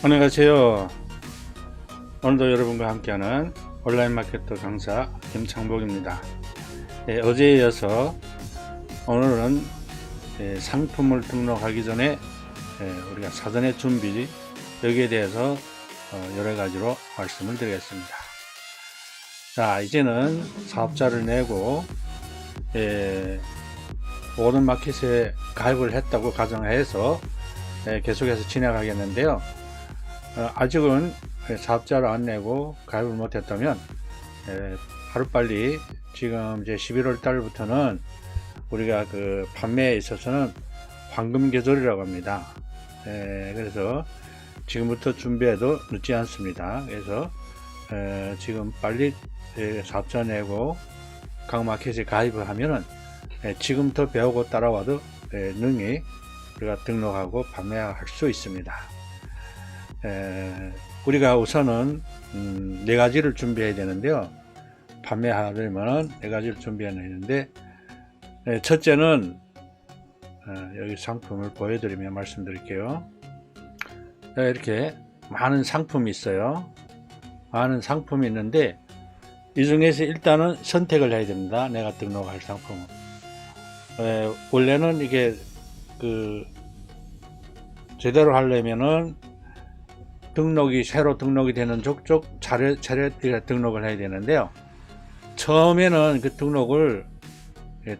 안녕하세요. 오늘도 여러분과 함께하는 온라인 마케터 강사 김창복입니다. 어제에 이어서 오늘은 상품을 등록하기 전에 우리가 사전에 준비, 여기에 대해서 여러 가지로 말씀을 드리겠습니다. 자, 이제는 사업자를 내고 모든 마켓에 가입을 했다고 가정해서 계속해서 진행하겠는데요. 아직은 사업자를 안 내고 가입을 못했다면 하루빨리 지금 이제 11월 달부터는 우리가 그 판매에 있어서는 황금 계절이라고 합니다. 그래서 지금부터 준비해도 늦지 않습니다. 그래서 지금 빨리 사업자 내고 각 마켓에 가입을 하면은 지금부터 배우고 따라와도 능히 우리가 등록하고 판매할 수 있습니다. 우리가 우선은 4가지를 준비해야 되는데요. 판매하려면 4가지를 준비해야 되는데, 첫째는 여기 상품을 보여드리며 말씀드릴게요. 이렇게 많은 상품이 있어요. 많은 상품이 있는데 이 중에서 일단은 선택을 해야 됩니다. 내가 등록할 상품은. 원래는 이게 제대로 하려면은 새로 등록이 되는 족족 차례 등록을 해야 되는데요. 처음에는 그 등록을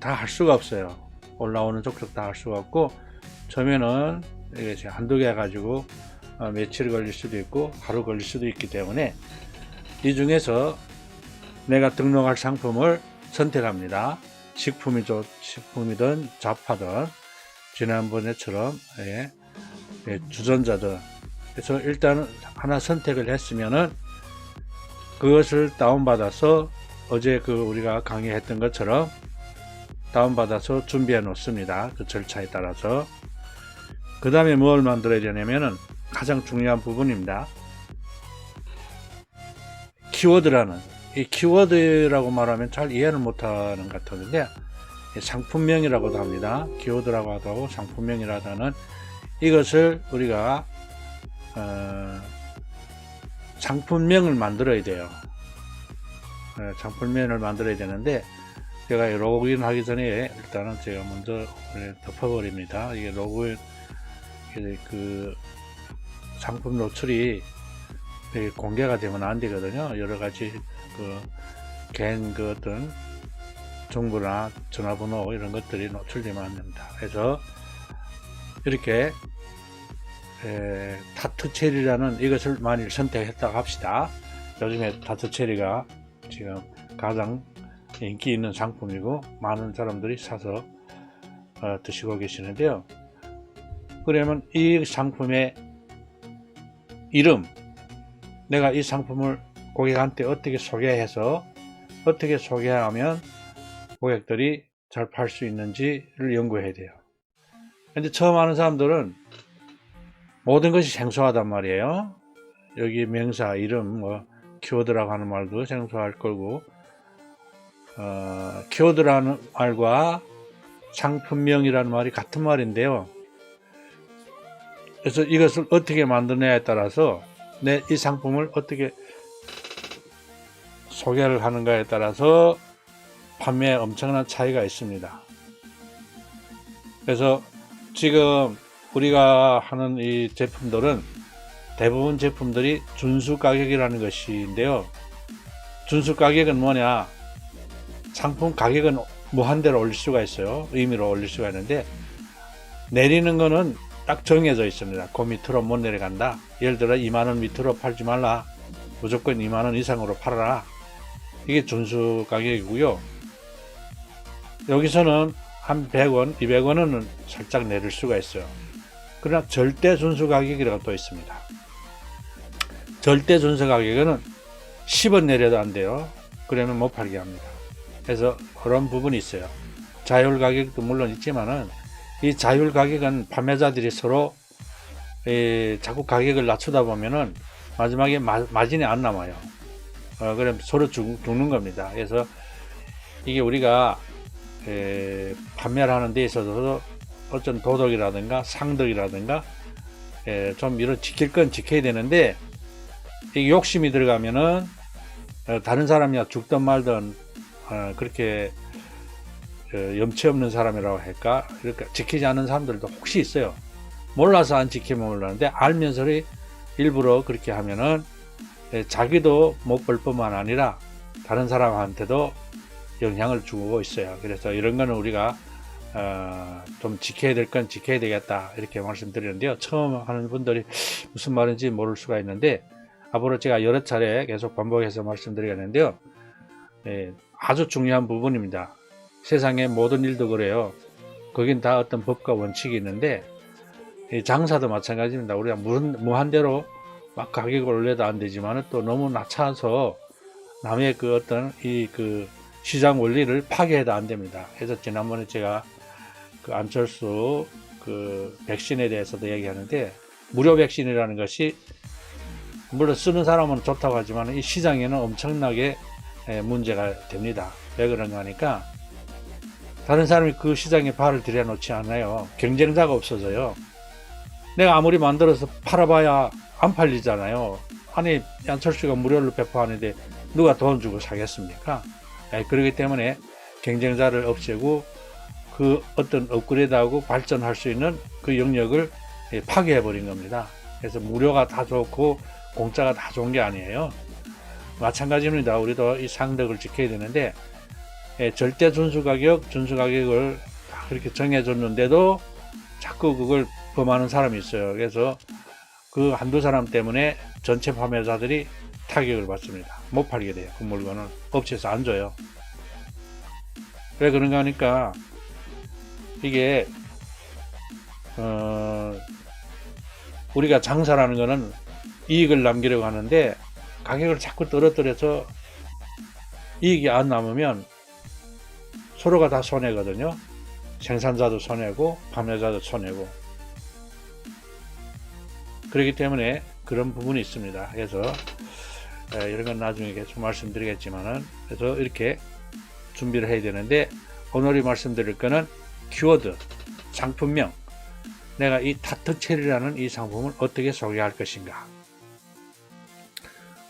다 할 수가 없어요. 올라오는 족족 다 할 수가 없고, 처음에는 이게 한두 개 가지고 며칠 걸릴 수도 있고 하루 걸릴 수도 있기 때문에 이 중에서 내가 등록할 상품을 선택합니다. 식품이든 잡화든 지난번에처럼 주전자든. 그래서 일단 하나 선택을 했으면은 그것을 다운받아서 어제 우리가 강의했던 것처럼 다운받아서 준비해 놓습니다. 그 절차에 따라서. 그 다음에 뭘 만들어야 되냐면은 가장 중요한 부분입니다. 키워드라는, 이 키워드라고 말하면 잘 이해를 못하는 것 같은데 상품명이라고도 합니다. 키워드라고도 하고 상품명이라고 하는 이것을 우리가 상품명을 만들어야 돼요. 상품명을 만들어야 되는데, 제가 로그인 하기 전에 일단은 제가 먼저 덮어버립니다. 이게 로그인, 상품 노출이 공개가 되면 안 되거든요. 여러 가지 개인 어떤 정보나 전화번호 이런 것들이 노출되면 안 됩니다. 그래서 이렇게 타투체리라는 이것을 만일 선택했다고 합시다. 요즘에 타투체리가 지금 가장 인기 있는 상품이고 많은 사람들이 사서 드시고 계시는데요. 그러면 이 상품의 이름, 내가 이 상품을 고객한테 어떻게 소개하면 고객들이 잘 팔 수 있는지를 연구해야 돼요. 근데 처음 하는 사람들은 모든 것이 생소하단 말이에요. 여기 명사, 이름, 키워드라고 하는 말도 생소할 거고, 키워드라는 말과 상품명이라는 말이 같은 말인데요. 그래서 이것을 어떻게 만드냐에 따라서 이 상품을 어떻게 소개를 하는가에 따라서 판매에 엄청난 차이가 있습니다. 그래서 지금 우리가 하는 이 제품들은 대부분 제품들이 준수 가격이라는 것인데요. 준수 가격은 뭐냐? 상품 가격은 무한대로 올릴 수가 있어요. 의미로 올릴 수가 있는데, 내리는 거는 딱 정해져 있습니다. 그 밑으로 못 내려간다. 예를 들어 2만원 밑으로 팔지 말라. 무조건 2만원 이상으로 팔아라. 이게 준수 가격이고요. 여기서는 한 100원, 200원은 살짝 내릴 수가 있어요. 그러나 절대 준수 가격이라고 또 있습니다. 절대 준수 가격은 10원 내려도 안 돼요. 그러면 못 팔게 합니다. 그래서 그런 부분이 있어요. 자율 가격도 물론 있지만은 이 자율 가격은 판매자들이 서로 자꾸 가격을 낮추다 보면은 마지막에 마진이 안 남아요. 그럼 서로 죽는 겁니다. 그래서 이게 우리가 판매를 하는 데 있어서 어떤 도덕이라든가 상덕이라든가 좀 이런 지킬 건 지켜야 되는데, 이 욕심이 들어가면은 다른 사람이야 죽든 말든 그렇게 염치 없는 사람이라고 할까, 그러니까 지키지 않는 사람들도 혹시 있어요. 몰라서 안 지키면 몰랐는데 알면서 일부러 그렇게 하면은 자기도 못 볼 뿐만 아니라 다른 사람한테도 영향을 주고 있어요. 그래서 이런 거는 우리가 좀 지켜야 될 건 지켜야 되겠다, 이렇게 말씀드리는데요. 처음 하는 분들이 무슨 말인지 모를 수가 있는데, 앞으로 제가 여러 차례 계속 반복해서 말씀드리겠는데요. 아주 중요한 부분입니다. 세상의 모든 일도 그래요. 거긴 다 어떤 법과 원칙이 있는데, 장사도 마찬가지입니다. 우리가 무한대로 막 가격을 올려도 안 되지만 또 너무 낮춰서 남의 그 어떤 그 시장 원리를 파괴해도 안 됩니다. 그래서 지난번에 제가 그 안철수 그 백신에 대해서도 얘기하는데, 무료 백신이라는 것이 물론 쓰는 사람은 좋다고 하지만 이 시장에는 엄청나게 문제가 됩니다. 왜 그런가 하니까 다른 사람이 그 시장에 발을 들여놓지 않아요. 경쟁자가 없어져요. 내가 아무리 만들어서 팔아봐야 안 팔리잖아요. 아니, 안철수가 무료로 배포하는데 누가 돈 주고 사겠습니까? 그렇기 때문에 경쟁자를 없애고 그 어떤 업그레이드하고 발전할 수 있는 그 영역을 파괴해버린 겁니다. 그래서 무료가 다 좋고 공짜가 다 좋은 게 아니에요. 마찬가지입니다. 우리도 이 상덕을 지켜야 되는데, 절대 준수 가격을 다 그렇게 정해줬는데도 자꾸 그걸 범하는 사람이 있어요. 그래서 그 한두 사람 때문에 전체 판매자들이 타격을 받습니다. 못 팔게 돼요. 그 물건은 업체에서 안 줘요. 왜 그런가 하니까 이게 우리가 장사라는 거는 이익을 남기려고 하는데 가격을 자꾸 떨어뜨려서 이익이 안 남으면 서로가 다 손해거든요. 생산자도 손해고 판매자도 손해고. 그렇기 때문에 그런 부분이 있습니다. 그래서 이런 건 나중에 계속 말씀드리겠지만은, 그래서 이렇게 준비를 해야 되는데, 오늘 말씀드릴 거는 키워드, 상품명, 내가 이 타트체리라는 이 상품을 어떻게 소개할 것인가.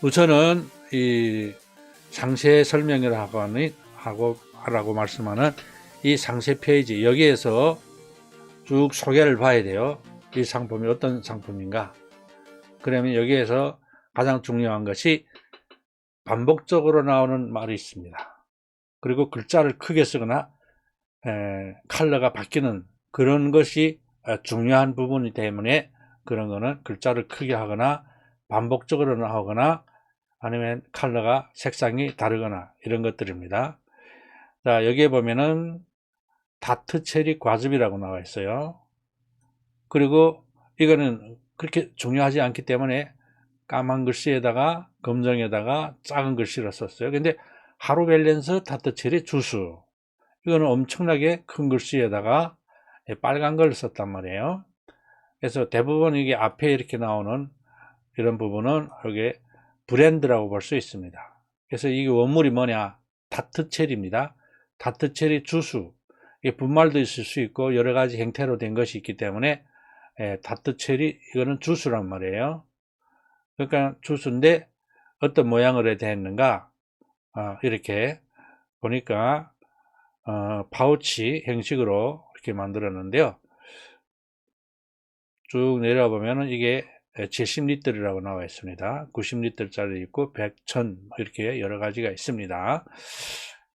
우선은 이 상세 설명을 하라고 말씀하는 이 상세 페이지, 여기에서 쭉 소개를 봐야 돼요. 이 상품이 어떤 상품인가. 그러면 여기에서 가장 중요한 것이 반복적으로 나오는 말이 있습니다. 그리고 글자를 크게 쓰거나 컬러가 바뀌는 그런 것이 중요한 부분이기 때문에, 그런 거는 글자를 크게 하거나 반복적으로 나오거나 아니면 컬러가 색상이 다르거나 이런 것들입니다. 자, 여기에 보면은 다트 체리 과즙이라고 나와 있어요. 그리고 이거는 그렇게 중요하지 않기 때문에 까만 글씨에다가 검정에다가 작은 글씨로 썼어요. 근데 하루 밸런스 다트 체리 주스, 이거는 엄청나게 큰 글씨에다가 빨간 걸 썼단 말이에요. 그래서 대부분 이게 앞에 이렇게 나오는 이런 부분은 이게 브랜드라고 볼 수 있습니다. 그래서 이게 원물이 뭐냐, 다트 체리입니다. 다트 체리 주스, 이게 분말도 있을 수 있고 여러 가지 형태로 된 것이 있기 때문에 다트 체리, 이거는 주스란 말이에요. 그러니까 주스인데 어떤 모양으로 되어 있는가, 이렇게 보니까 파우치 형식으로 이렇게 만들었는데요. 쭉 내려와 보면은 이게 70리터라고 나와 있습니다. 90리터짜리 있고 100, 1000 이렇게 여러 가지가 있습니다.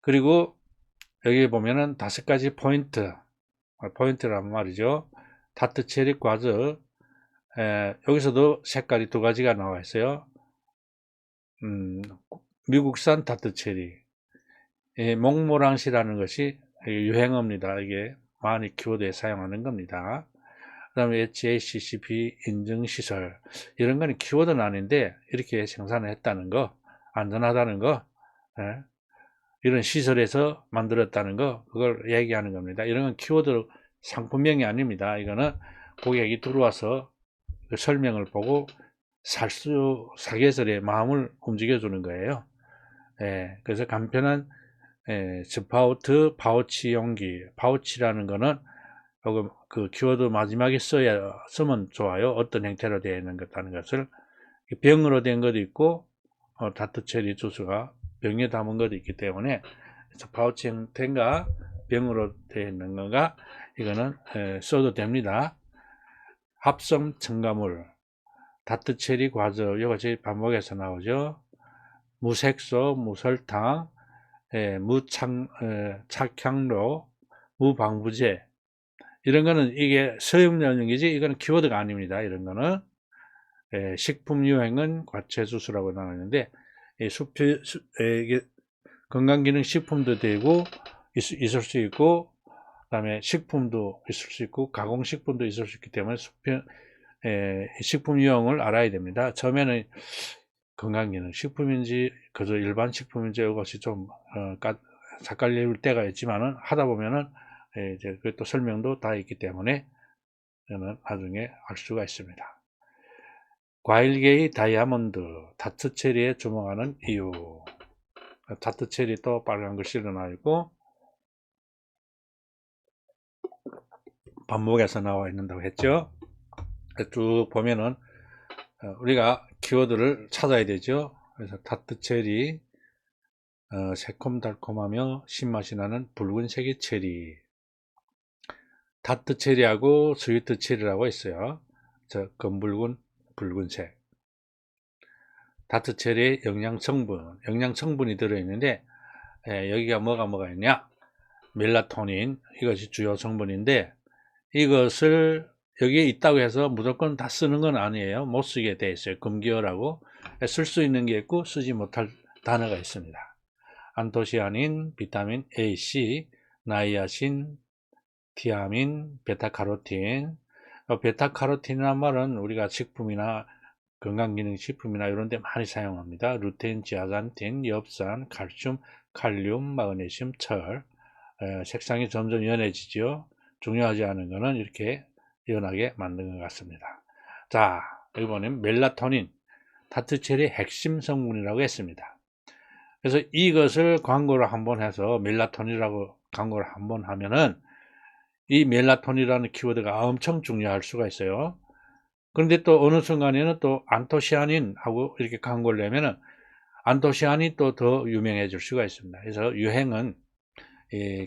그리고 여기 보면은 5가지 포인트란 말이죠. 다트 체리 과즙, 여기서도 색깔이 2가지가 나와 있어요. 미국산 다트 체리, 몽모랑시라는 것이 유행어입니다. 이게 많이 키워드에 사용하는 겁니다. 그 다음에 HACCP 인증시설, 이런 거는 키워드는 아닌데 이렇게 생산을 했다는 거, 안전하다는 거, 이런 시설에서 만들었다는 거, 그걸 얘기하는 겁니다. 이런 건 키워드 상품명이 아닙니다. 이거는 고객이 들어와서 그 설명을 보고 사계절의 마음을 움직여주는 거예요. 그래서 간편한 스파우트 파우치 용기, 파우치라는 거는 혹은 그 키워드 마지막에 쓰면 좋아요. 어떤 형태로 되어 있는 것다는 것을. 병으로 된 것도 있고, 다트 체리 주스가 병에 담은 것도 있기 때문에, 파우치 형태인가, 병으로 되어 있는 건가, 이거는 써도 됩니다. 합성 첨가물, 다트 체리 과즙, 이것이 반복해서 나오죠. 무색소, 무설탕, 착향료, 무방부제, 이런 거는 이게 서용연령이지 이거는 키워드가 아닙니다. 이런 거는 식품 유행은 과체수수라고 나오는데 이게 건강기능식품도 되고 있을 수 있고, 그다음에 식품도 있을 수 있고 가공식품도 있을 수 있기 때문에 식품 유형을 알아야 됩니다. 처음에는 건강기능식품인지 그저 일반 식품인지 이것이 좀 헷갈릴 때가 있지만은 하다 보면은 이제 또 설명도 다 있기 때문에 저는 나중에 알 수가 있습니다. 과일계의 다이아몬드, 다트체리에 주목하는 이유. 다트체리 또 빨간 글씨로 나와 있고 반복해서 나와 있는다고 했죠. 쭉 보면은 우리가 키워드를 찾아야 되죠. 그래서 다트체리, 새콤달콤하며 신맛이 나는 붉은색의 체리. 다트 체리하고 스위트 체리라고 있어요. 검붉은 붉은색. 다트 체리의 영양성분이 들어있는데 여기가 뭐가 있냐? 멜라토닌, 이것이 주요 성분인데 이것을 여기에 있다고 해서 무조건 다 쓰는 건 아니에요. 못 쓰게 돼 있어요. 금기어라고 쓸 수 있는 게 있고 쓰지 못할 단어가 있습니다. 안토시아닌, 비타민 A, C, 나이아신, 티아민, 베타카로틴. 베타카로틴이란 말은 우리가 식품이나 건강기능식품이나 이런 데 많이 사용합니다. 루테인, 지아잔틴, 엽산, 칼슘, 칼륨, 마그네슘, 철. 색상이 점점 연해지죠. 중요하지 않은 거는 이렇게 연하게 만든 것 같습니다. 자, 여기 보면 멜라토닌, 다트체리의 핵심 성분이라고 했습니다. 그래서 이것을 광고를 한번 해서 멜라토닌이라고 광고를 한번 하면은 이 멜라토닌이라는 키워드가 엄청 중요할 수가 있어요. 그런데 또 어느 순간에는 또 안토시아닌하고 이렇게 광고를 내면은 안토시아닌이 또 더 유명해질 수가 있습니다. 그래서 유행은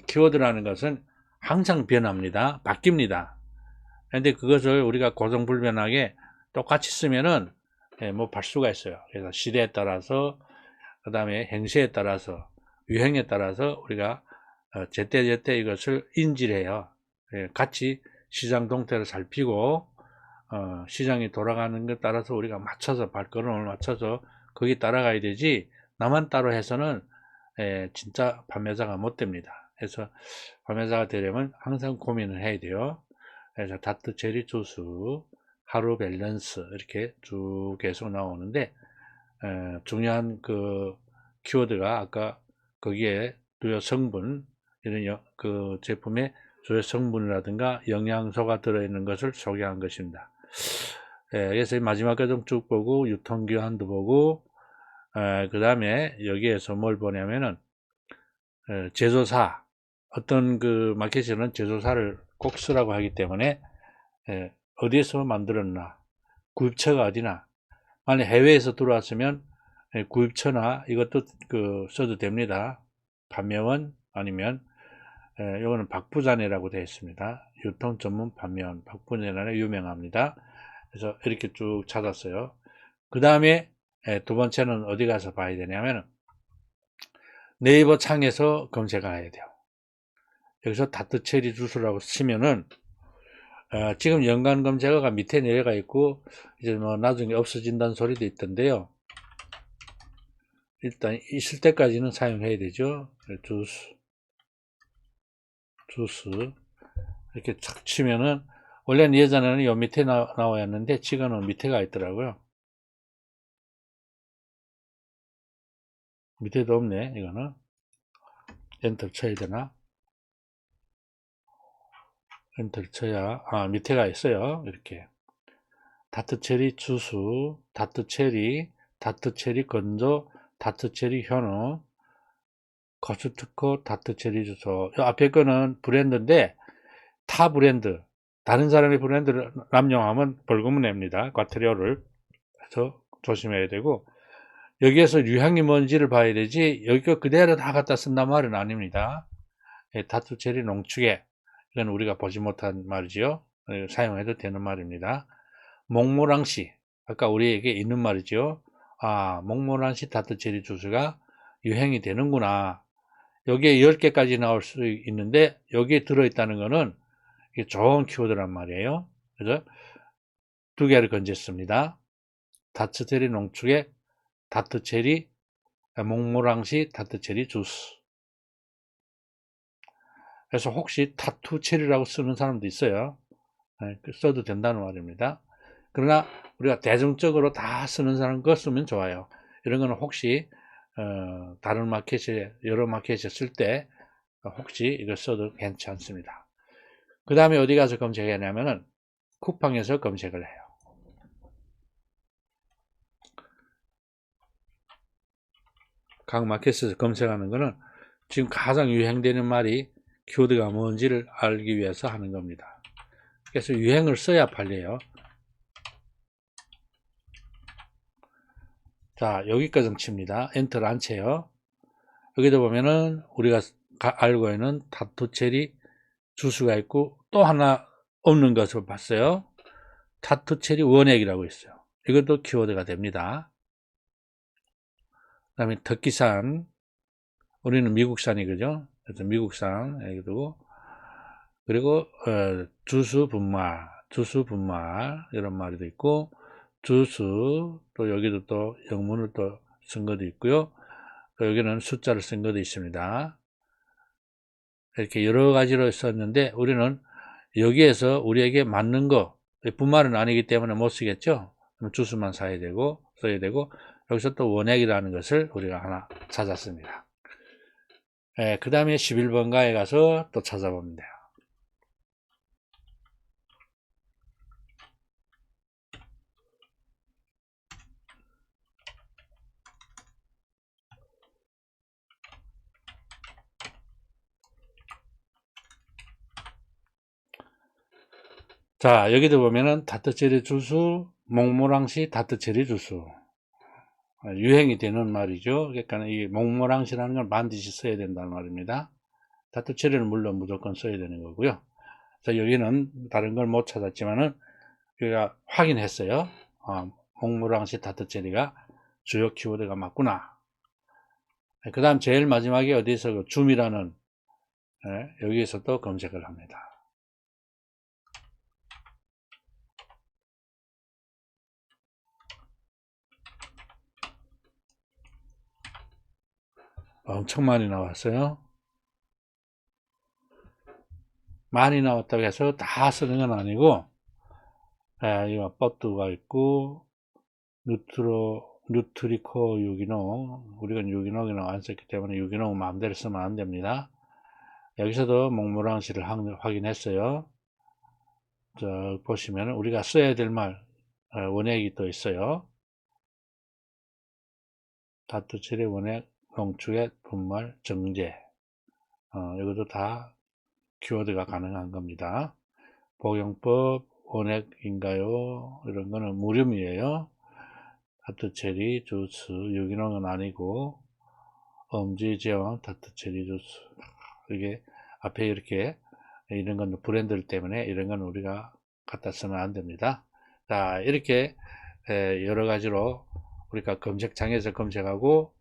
키워드라는 것은 항상 변합니다. 바뀝니다. 그런데 그것을 우리가 고정불변하게 똑같이 쓰면은 뭐 발수가 있어요. 그래서 시대에 따라서 그 다음에 행세에 따라서 유행에 따라서 우리가 제때제때 이것을 인지를 해요. 같이 시장 동태를 살피고 시장이 돌아가는 것 따라서 우리가 맞춰서 발걸음을 맞춰서 거기 따라가야 되지 나만 따로 해서는 진짜 판매자가 못 됩니다. 그래서 판매자가 되려면 항상 고민을 해야 돼요. 그래서 다트 체리 주스, 하루 밸런스 이렇게 쭉 계속 나오는데 중요한 그 키워드가 아까 거기에 주요 성분 이런 그 제품의 주요 성분이라든가 영양소가 들어있는 것을 소개한 것입니다. 그래서 마지막 과정 쭉 보고 유통기한도 보고 그 다음에 여기에서 뭘 보냐면은 제조사, 어떤 그 마켓에는 제조사를 꼭 쓰라고 하기 때문에 어디에서 만들었나, 구입처가 어디나, 만약 해외에서 들어왔으면 구입처나 이것도 그 써도 됩니다. 판매원 아니면 이거는 박부자네라고 되어 있습니다. 유통 전문 판매원 박부자네 유명합니다. 그래서 이렇게 쭉 찾았어요. 그 다음에 두 번째는 어디 가서 봐야 되냐면 네이버 창에서 검색을 해야 돼요. 여기서 다트체리 주스라고 치면은 지금 연관 검색어가 밑에 내려가 있고 이제 뭐 나중에 없어진다는 소리도 있던데요. 일단 있을 때까지는 사용해야 되죠. 주스 이렇게 착 치면은 원래는 예전에는 요 밑에 나와야 했는데 지금은 밑에가 있더라고요. 밑에도 없네. 이거는 엔터 쳐야 되나? 엔터를 쳐야 밑에가 있어요. 이렇게 다트체리 주스, 다트체리, 다트체리 건조, 다트체리 현우, 코스트코 다트체리 주스. 앞에 거는 브랜드인데 타 브랜드, 다른 사람의 브랜드를 남용하면 벌금을 냅니다. 과태료를. 그래서 조심해야 되고, 여기에서 유형이 뭔지를 봐야 되지, 여기 그대로 다 갖다 쓴단 말은 아닙니다. 다투 체리 농축액, 이건 우리가 보지 못한 말이죠. 사용해도 되는 말입니다. 몽모랑씨, 아까 우리에게 있는 말이죠. 아, 몽모랑씨 다투 체리 주스가 유행이 되는구나. 여기에 10개까지 나올 수 있는데, 여기에 들어있다는 거는 이게 좋은 키워드란 말이에요. 그래서 2개를 건졌습니다. 다트체리 농축액, 다트체리, 몽모랑씨 다트체리 주스. 그래서 혹시 타투체리라고 쓰는 사람도 있어요. 써도 된다는 말입니다. 그러나 우리가 대중적으로 다 쓰는 사람 거 쓰면 좋아요. 이런 거는 혹시 다른 마켓에, 여러 마켓에 쓸 때 혹시 이걸 써도 괜찮습니다. 그 다음에 어디 가서 검색하냐면은 쿠팡에서 검색을 해요. 각 마켓에서 검색하는 거는 지금 가장 유행되는 말이 키워드가 뭔지를 알기 위해서 하는 겁니다. 그래서 유행을 써야 팔려요. 자, 여기까지 칩니다. 엔터를 안 쳐요. 여기다 보면은 우리가 알고 있는 타투체리 주스가 있고 또 하나 없는 것을 봤어요. 타투체리 원액이라고 있어요. 이것도 키워드가 됩니다. 그 다음에 터키산, 우리는 미국산이 그죠? 그래서 미국산 여기도, 그리고 주스 분말 이런 말도 있고, 주스, 또 여기도 또 영문을 또 쓴 것도 있고요. 또 여기는 숫자를 쓴 것도 있습니다. 이렇게 여러 가지로 썼는데 우리는 여기에서 우리에게 맞는 거, 분말은 아니기 때문에 못 쓰겠죠. 그럼 주스만 써야 되고 여기서 또 원액이라는 것을 우리가 하나 찾았습니다. 그 다음에 11번가에 가서 또 찾아보면 돼요. 자, 여기도 보면은 다트체리 주스, 몽모랑시 다트체리 주스. 유행이 되는 말이죠. 그러니까 이 몽모랑시라는 걸 반드시 써야 된다는 말입니다. 다트체리는 물론 무조건 써야 되는 거고요. 자, 여기는 다른 걸 못 찾았지만은 우리가 확인했어요. 몽모랑시 다트체리가 주요 키워드가 맞구나. 그 다음 제일 마지막에 어디서 그 줌이라는 여기에서 또 검색을 합니다. 엄청 많이 나왔어요. 많이 나왔다고 해서 다 쓰는 건 아니고, 이거 버트가 있고, 뉴트리코 유기농, 우리가 유기농이라고 안 썼기 때문에 유기농 마음대로 쓰면 안 됩니다. 여기서도 몽모랑시를 확인했어요. 보시면 우리가 써야 될 말, 원액이 또 있어요. 다투체리 원액, 농축액, 분말, 정제. 이것도 다 키워드가 가능한 겁니다. 복용법, 원액인가요? 이런 거는 무름이에요. 다트체리 주스, 유기농은 아니고, 엄지 제왕 다트체리 주스. 이게 앞에 이렇게, 이런 건 브랜드 때문에 이런 건 우리가 갖다 쓰면 안 됩니다. 자, 이렇게 여러 가지로 우리가 검색창에서 검색하고,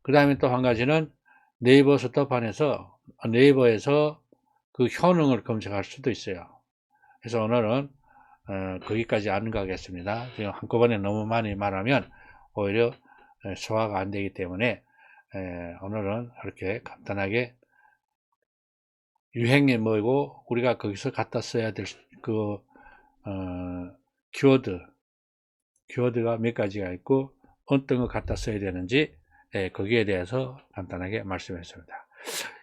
그 다음에 또 한 가지는 네이버 스토판에서, 네이버에서 그 효능을 검색할 수도 있어요. 그래서 오늘은 거기까지 안 가겠습니다. 지금 한꺼번에 너무 많이 말하면 오히려 소화가 안 되기 때문에 오늘은 이렇게 간단하게 유행이 뭐고 우리가 거기서 갖다 써야 될 그 키워드가 몇 가지가 있고 어떤 거 갖다 써야 되는지 거기에 대해서 간단하게 말씀했습니다.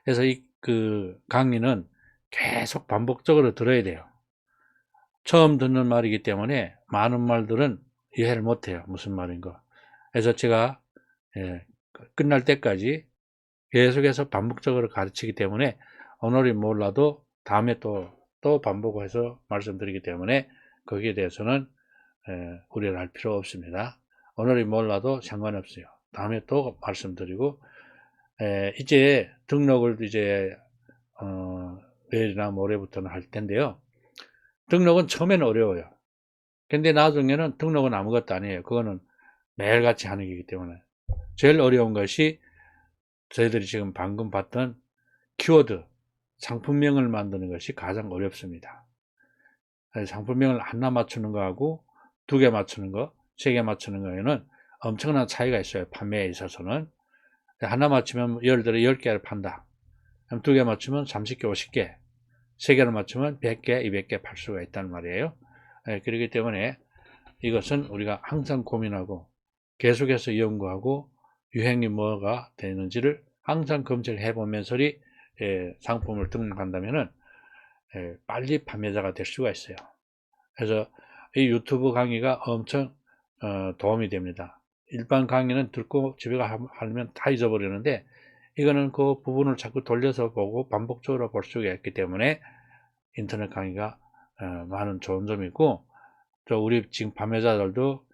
그래서 이 그 강의는 계속 반복적으로 들어야 돼요. 처음 듣는 말이기 때문에 많은 말들은 이해를 못해요. 무슨 말인가. 그래서 제가 끝날 때까지 계속해서 반복적으로 가르치기 때문에 오늘이 몰라도 다음에 또 또 반복해서 말씀드리기 때문에 거기에 대해서는 우려를 할 필요 없습니다. 오늘이 몰라도 상관없어요. 다음에 또 말씀드리고, 이제 등록을 이제 내일이나 모레부터는 할 텐데요. 등록은 처음에는 어려워요. 근데 나중에는 등록은 아무것도 아니에요. 그거는 매일같이 하는 거기 때문에. 제일 어려운 것이 저희들이 지금 방금 봤던 키워드, 상품명을 만드는 것이 가장 어렵습니다. 상품명을 하나 맞추는 거하고 2개 맞추는 거, 3개 맞추는 거에는 엄청난 차이가 있어요. 판매에 있어서는. 하나 맞추면 예를 들어 10개를 판다. 그럼 2개 맞추면 30개, 50개, 3개를 맞추면 100개, 200개 팔 수가 있단 말이에요. 그렇기 때문에 이것은 우리가 항상 고민하고 계속해서 연구하고 유행이 뭐가 되는지를 항상 검증해 보면서리 상품을 등록한다면은 빨리 판매자가 될 수가 있어요. 그래서 이 유튜브 강의가 엄청 도움이 됩니다. 일반 강의는 듣고 집에 하면 다 잊어버리는데 이거는 그 부분을 자꾸 돌려서 보고 반복적으로 볼 수가 있기 때문에 인터넷 강의가 많은 좋은 점이 있고, 또 우리 지금 판매자들도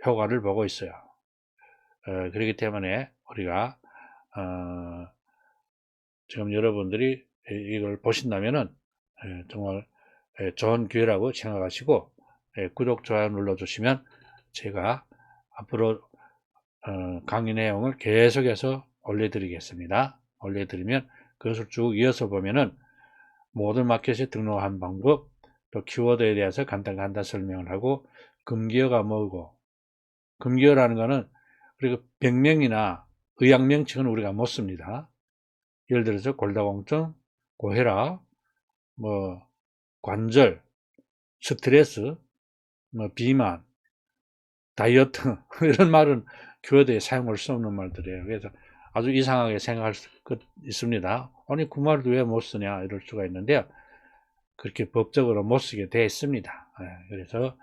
효과를 보고 있어요. 그렇기 때문에 우리가 지금 여러분들이 이걸 보신다면은 정말 좋은 기회라고 생각하시고 구독, 좋아요 눌러주시면 제가 앞으로 강의 내용을 계속해서 올려드리겠습니다. 올려드리면 그것을 쭉 이어서 보면은 모든 마켓에 등록한 방법, 또 키워드에 대해서 간단히 설명을 하고, 금기어가 뭐고, 금기어라는 거는 그리고 병명이나 의학명칭은 우리가 못 씁니다. 예를 들어서 골다공증, 고혈압, 뭐 관절, 스트레스, 뭐 비만, 다이어트 이런 말은 키워드에 사용할 수 없는 말들이에요. 그래서 아주 이상하게 생각할 수 있습니다. 아니 그 말도 왜 못 쓰냐 이럴 수가 있는데요. 그렇게 법적으로 못 쓰게 되어 있습니다. 그래서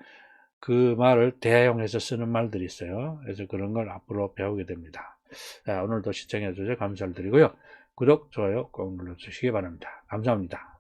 그 말을 대용해서 쓰는 말들이 있어요. 그래서 그런 걸 앞으로 배우게 됩니다. 오늘도 시청해 주셔서 감사를 드리고요. 구독, 좋아요 꼭 눌러주시기 바랍니다. 감사합니다.